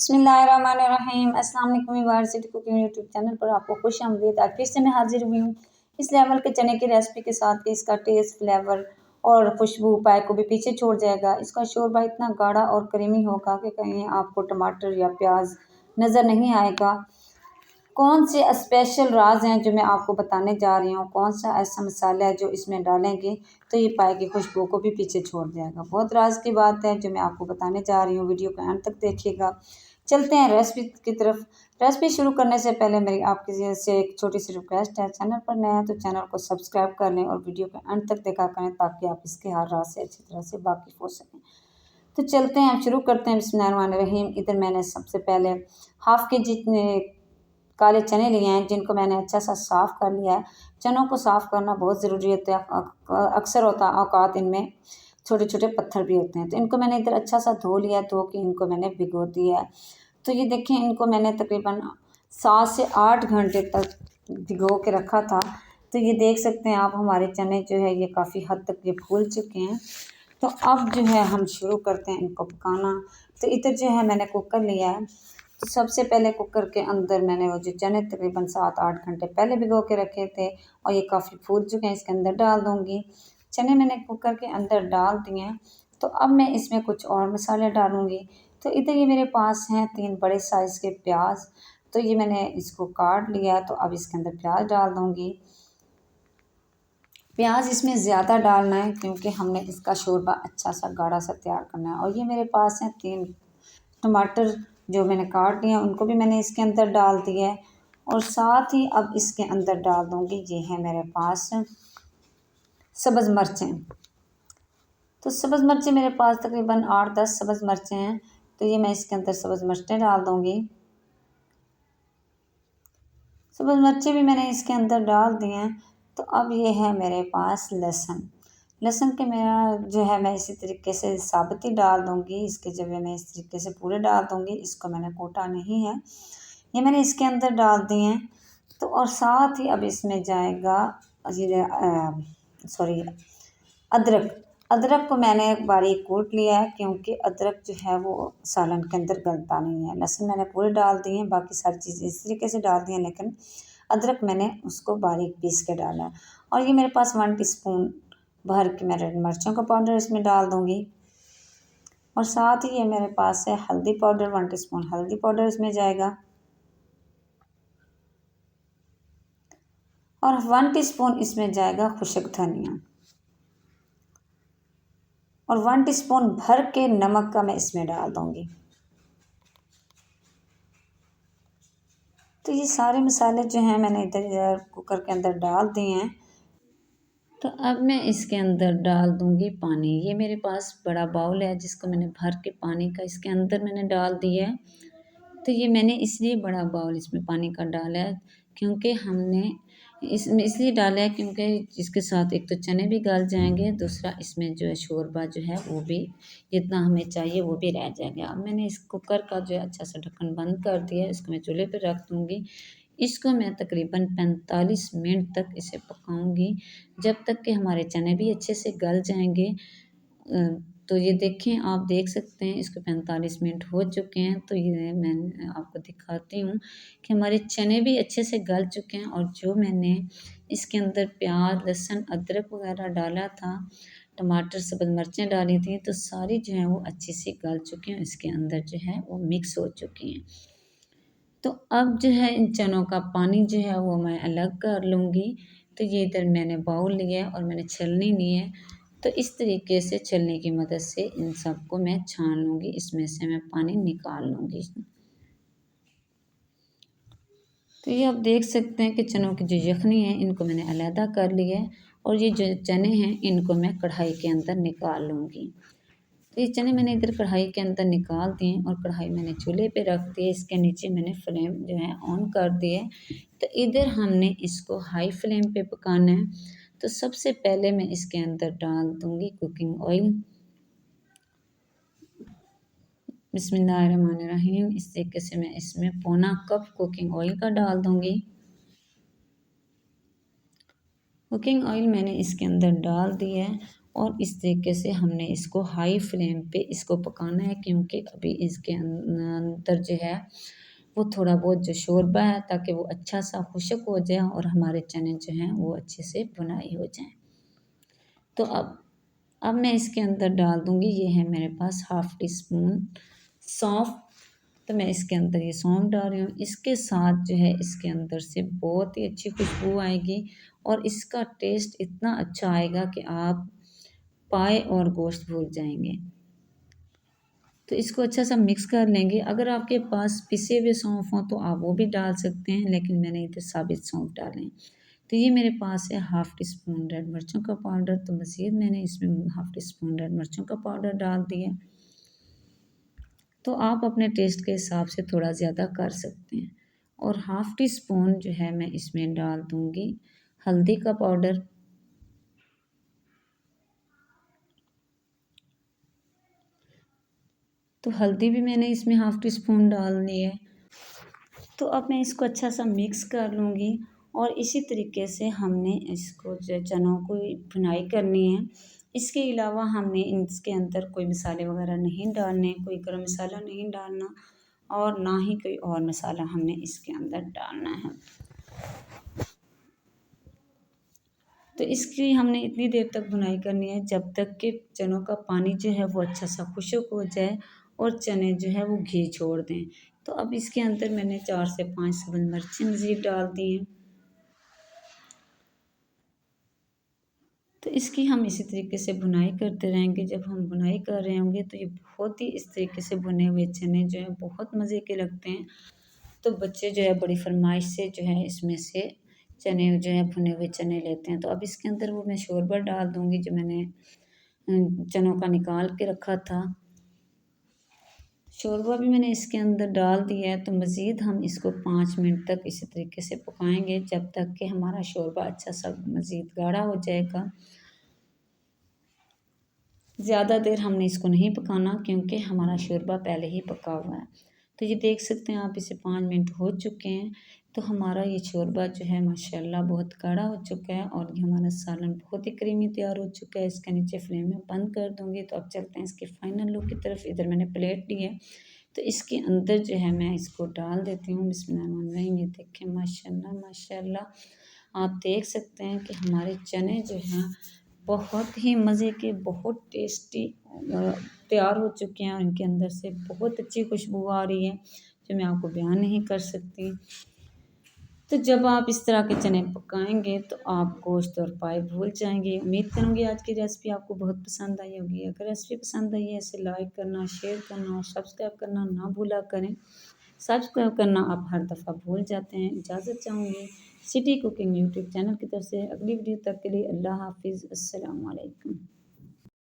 बिस्मिल्लाहिर्रहमानिर्रहीम। अस्सलाम वालेकुम यूनिवर्सिटी कुकिंग यूट्यूब चैनल पर आपको खुश आमदीद। आज फिर से मैं हाजिर हुई हूँ इस लेवल के चने की रेसिपी के साथ कि इसका टेस्ट, फ्लेवर और खुशबू पाए को भी पीछे छोड़ जाएगा। इसका शोरबा इतना गाढ़ा और क्रीमी होगा कि कहीं आपको टमाटर या प्याज नज़र नहीं आएगा। कौन से स्पेशल राज हैं जो मैं आपको बताने जा रही हूँ, कौन सा ऐसा मसाला है जो इसमें डालेंगे तो ये पाए की खुशबू को भी पीछे छोड़ जाएगा। बहुत राज की बात है जो मैं आपको बताने जा रही हूँ। वीडियो को अंत तक देखिएगा। चलते हैं रेसिपी की तरफ। रेसिपी शुरू करने से पहले मेरी आपकी से एक छोटी सी रिक्वेस्ट है, चैनल पर नया है तो चैनल को सब्सक्राइब कर लें और वीडियो के अंत तक देखा करें ताकि आप इसके हर राज से अच्छी तरह से वाकिफ़ हो सकें। तो चलते हैं, हम शुरू करते हैं। बिस्मिल्लाहिर्रहमानिर्रहीम। इधर मैंने सबसे पहले हाफ़ के जी काले चने लिए हैं जिनको मैंने अच्छा सा साफ़ कर लिया है। चनों को साफ़ करना बहुत ज़रूरी होता है। अक्सर होता औकात इनमें छोटे छोटे पत्थर भी होते हैं, तो इनको मैंने इधर अच्छा सा धो लिया। धो के इनको मैंने भिगो दिया है। तो ये देखें, इनको मैंने तकरीबन 7 से 8 घंटे तक भिगो के रखा था। तो ये देख सकते हैं आप, हमारे चने जो है ये काफ़ी हद तक ये फूल चुके हैं। तो अब जो है हम शुरू करते हैं इनको पकाना। तो इधर जो है मैंने कुकर लिया है। तो सबसे पहले कुकर के अंदर मैंने वो जो चने तकरीबन 7-8 घंटे पहले भिगो के रखे थे और ये काफ़ी फूल चुके हैं, इसके अंदर डाल दूँगी। चने मैंने कुकर के अंदर डाल दिए हैं। तो अब मैं इसमें कुछ और मसाले डालूँगी। तो इधर ये मेरे पास हैं 3 बड़े साइज़ के प्याज। तो ये मैंने इसको काट लिया। तो अब इसके अंदर प्याज डाल दूँगी। प्याज इसमें ज़्यादा डालना है क्योंकि हमने इसका शोरबा अच्छा सा गाढ़ा सा तैयार करना है। और ये मेरे पास हैं 3 टमाटर जो मैंने काट लिए हैं, उनको भी मैंने इसके अंदर डाल दिया है। और साथ ही अब इसके अंदर डाल दूँगी, ये है मेरे पास सब्ज़ मिर्चें। तो सब्ज़ मिर्चें मेरे पास तकरीबन 8-10 सब्ज़ मिर्चें हैं। तो ये मैं इसके अंदर सब्ज़ मिर्चें डाल दूँगी। सब्ज़ मिर्चें भी मैंने इसके अंदर डाल दी हैं। तो अब ये है मेरे पास लहसुन। लहसुन के मेरा जो है मैं इसी तरीके से साबुत ही डाल दूँगी। इसके जगह मैं इस तरीके से पूरे डाल दूँगी। इसको मैंने कूटा नहीं है। ये मैंने इसके अंदर डाल दिए हैं। तो और साथ ही अब इसमें जाएगा अदरक। अदरक को मैंने बारीक कूट लिया है क्योंकि अदरक जो है वो सालन के अंदर गलता नहीं है। लहसुन मैंने पूरे डाल दिए हैं, बाकी सारी चीज़ें इस तरीके से डाल दी हैं, लेकिन अदरक मैंने उसको बारीक पीस के डाला है। और ये मेरे पास 1 टीस्पून भर के मैं रेड मिर्चों का पाउडर इसमें डाल दूँगी। और साथ ही ये मेरे पास है हल्दी पाउडर, 1 टीस्पून हल्दी पाउडर इसमें जाएगा। और 1 टीस्पून इसमें जाएगा खुशक धनिया। और 1 टीस्पून भर के नमक का मैं इसमें डाल दूँगी। तो ये सारे मसाले जो हैं मैंने इधर कुकर के अंदर डाल दिए हैं। तो अब मैं इसके अंदर डाल दूँगी पानी। ये मेरे पास बड़ा बाउल है जिसको मैंने भर के पानी का इसके अंदर मैंने डाल दिया है। तो ये मैंने इसलिए बड़ा बाउल इसमें पानी का डाला है क्योंकि हमने इसमें इसलिए डाला है क्योंकि इसके साथ एक तो चने भी गल जाएंगे, दूसरा इसमें जो है शोरबा जो है वो भी जितना हमें चाहिए वो भी रह जाएगा। अब मैंने इस कुकर का जो है अच्छा सा ढक्कन बंद कर दिया है। इसको मैं चूल्हे पर रख दूँगी। इसको मैं तकरीबन 45 मिनट तक इसे पकाऊंगी, जब तक कि हमारे चने भी अच्छे से गल जाएंगे। तो ये देखें, आप देख सकते हैं इसको 45 मिनट हो चुके हैं। तो ये मैं आपको दिखाती हूँ कि हमारे चने भी अच्छे से गल चुके हैं। और जो मैंने इसके अंदर प्याज, लहसुन, अदरक वगैरह डाला था, टमाटर, सब्ज़ मिर्चें डाली थी, तो सारी जो है वो अच्छी से गल चुकी हैं, इसके अंदर जो है वो मिक्स हो चुकी हैं। तो अब जो है इन चनों का पानी जो है वो मैं अलग कर लूँगी। तो ये इधर मैंने बाउल लिया है और मैंने छलनी ली है। तो इस तरीके से छलनी की मदद से इन सबको मैं छान लूँगी, इसमें से मैं पानी निकाल लूँगी। तो ये आप देख सकते हैं कि चनों की जो यखनी है इनको मैंने अलहदा कर लिया है और ये जो चने हैं इनको मैं कढ़ाई के अंदर निकाल लूँगी। तो ये चने मैंने इधर कढ़ाई के अंदर निकाल दिए और कढ़ाई मैंने चूल्हे पे रख दी है। इसके नीचे मैंने फ्लेम जो है ऑन कर दी है। तो इधर हमने इसको हाई फ्लेम पे पकाना है। तो सबसे पहले मैं इसके अंदर डाल दूँगी कुकिंग ऑयल। बिस्मिल्लाहिर्रहमानिर्रहीम। इस तरीके से मैं इसमें 1/4 कप कुकिंग ऑयल का डाल दूँगी। कुकिंग ऑयल मैंने इसके अंदर डाल दिया है और इस तरीके से हमने इसको हाई फ्लेम पे इसको पकाना है, क्योंकि अभी इसके अंदर जो है वो थोड़ा बहुत जो शोरबा है, ताकि वो अच्छा सा खुश्क हो जाए और हमारे चने जो हैं वो अच्छे से भुनाई हो जाएं। तो अब मैं इसके अंदर डाल दूँगी, ये है मेरे पास हाफ़ टी स्पून सौंफ। तो मैं इसके अंदर ये सौंफ डाल रही हूँ। इसके साथ जो है इसके अंदर से बहुत ही अच्छी खुशबू आएगी और इसका टेस्ट इतना अच्छा आएगा कि आप पाए और गोश्त भूल जाएंगे। तो इसको अच्छा सा मिक्स कर लेंगे। अगर आपके पास पिसे हुए सौंफ हों तो आप वो भी डाल सकते हैं, लेकिन मैंने इधर साबित सौंफ डाले हैं। तो ये मेरे पास है हाफ़ टी स्पून रेड मिर्चों का पाउडर, तो मज़ीद मैंने इसमें हाफ़ टी स्पून रेड मिर्चों का पाउडर डाल दिया। तो आप अपने टेस्ट के हिसाब से थोड़ा ज़्यादा कर सकते हैं। और हाफ़ टी स्पून जो है मैं इसमें डाल दूँगी हल्दी का पाउडर। तो हल्दी भी मैंने इसमें हाफ़ टी स्पून डालनी है। तो अब मैं इसको अच्छा सा मिक्स कर लूँगी और इसी तरीके से हमने इसको जो चनों को भुनाई करनी है। इसके अलावा हमने इसके अंदर कोई मसाले वगैरह नहीं डालने, कोई गरम मसाला नहीं डालना और ना ही कोई और मसाला हमने इसके अंदर डालना है। तो इसकी हमने इतनी देर तक भुनाई करनी है जब तक कि चनों का पानी जो है वो अच्छा सा खुश्क हो जाए और चने जो है वो घी छोड़ दें। तो अब इसके अंदर मैंने 4 से 5 सब्ज़ मिर्चें मज़ीद डाल दी हैं। तो इसकी हम इसी तरीके से भुनाई करते रहेंगे। जब हम भुनाई कर रहे होंगे तो ये बहुत ही इस तरीके से भुने हुए चने जो हैं बहुत मज़े के लगते हैं। तो बच्चे जो है बड़ी फरमाइश से जो है इसमें से चने जो है भुने हुए चने लेते हैं। तो अब इसके अंदर वो मैं शोरबा डाल दूँगी जो मैंने चनों का निकाल के रखा था। शोरबा भी मैंने इसके अंदर डाल दिया है। तो मज़ीद हम इसको 5 मिनट तक इसी तरीके से पकाएंगे जब तक कि हमारा शोरबा अच्छा सा मज़ीद गाढ़ा हो जाएगा। ज़्यादा देर हमने इसको नहीं पकाना, क्योंकि हमारा शोरबा पहले ही पका हुआ है। तो ये देख सकते हैं आप, इसे 5 मिनट हो चुके हैं। तो हमारा ये शोरबा जो है माशाल्लाह बहुत गाढ़ा हो चुका है और ये हमारा सालन बहुत ही क्रीमी तैयार हो चुका है। इसका नीचे फ्लेम में बंद कर दूँगी। तो अब चलते हैं इसके फाइनल लुक की तरफ। इधर मैंने प्लेट ली है, तो इसके अंदर जो है मैं इसको डाल देती हूँ। बिस्मिल्लाहिर्रहमानिर्रहीम। ये देखें माशाल्लाह माशाल्लाह, आप देख सकते हैं कि हमारे चने जो हैं बहुत ही मज़े के, बहुत टेस्टी तैयार हो चुके हैं और इनके अंदर से बहुत अच्छी खुशबू आ रही है जो मैं आपको बयान नहीं कर सकती। तो जब आप इस तरह के चने पकाएंगे तो आप गोश्त और पाए भूल जाएंगे। उम्मीद करूँगी आज की रेसिपी आपको बहुत पसंद आई होगी। अगर रेसिपी पसंद आई है इसे लाइक करना, शेयर करना और सब्सक्राइब करना ना भूला करें। सब्सक्राइब करना आप हर दफ़ा भूल जाते हैं। इजाज़त चाहूँगी सिटी कुकिंग यूट्यूब चैनल की तरफ से। अगली वीडियो तक के लिए अल्लाह हाफ़िज़। अस्सलाम वालेकुम।